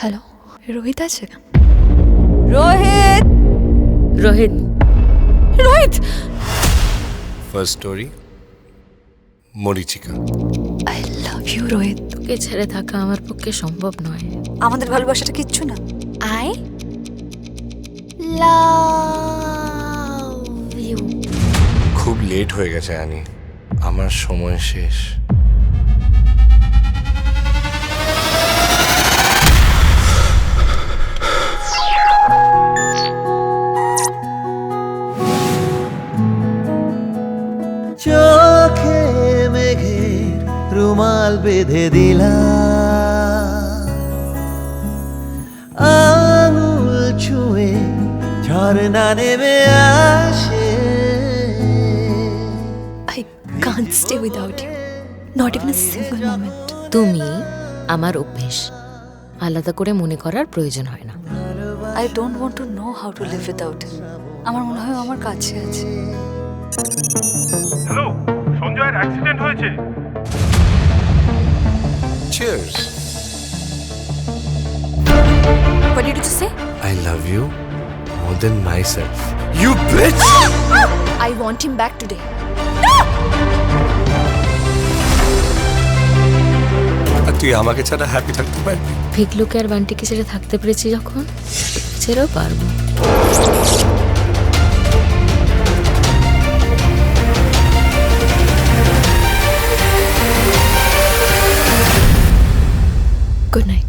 Hello, Rohit আছে? Rohit Rohit Rohit first story মরিচিকা। I love you Rohit. তোকে ছেড়ে থাকা আমার পক্ষে সম্ভব নয়। আমাদের ভালোবাসাটা কিচ্ছু না। I love you. খুব লেট হয়ে গেছে আনি, আমার সময় শেষ। চোখে মেঘে রুমাল বেঁধে দিলাম, আঙুল ছুঁয়ে ঝর্ণা নেমে আসে। I can't stay without you. Not even a single moment. তুমি আমার অভ্যেস, আলাদা করে মনে করার প্রয়োজন হয় না। I don't want to know how to live without him. আমার মনে হয় ও আমার কাছে আছে। হ্যালো, সঞ্জয়ের অ্যাক্সিডেন্ট হয়েছে। Cheers. What did you say? I love you more than myself. You bitch! I want him back today. আর তুই আমাকে ছাড়া হ্যাপি থাকতে পারবি? ভিকলুকে আর বান্টিকে ছেড়ে থাকতে পেরেছি যখন, ছেড়েও পারবো। Good night.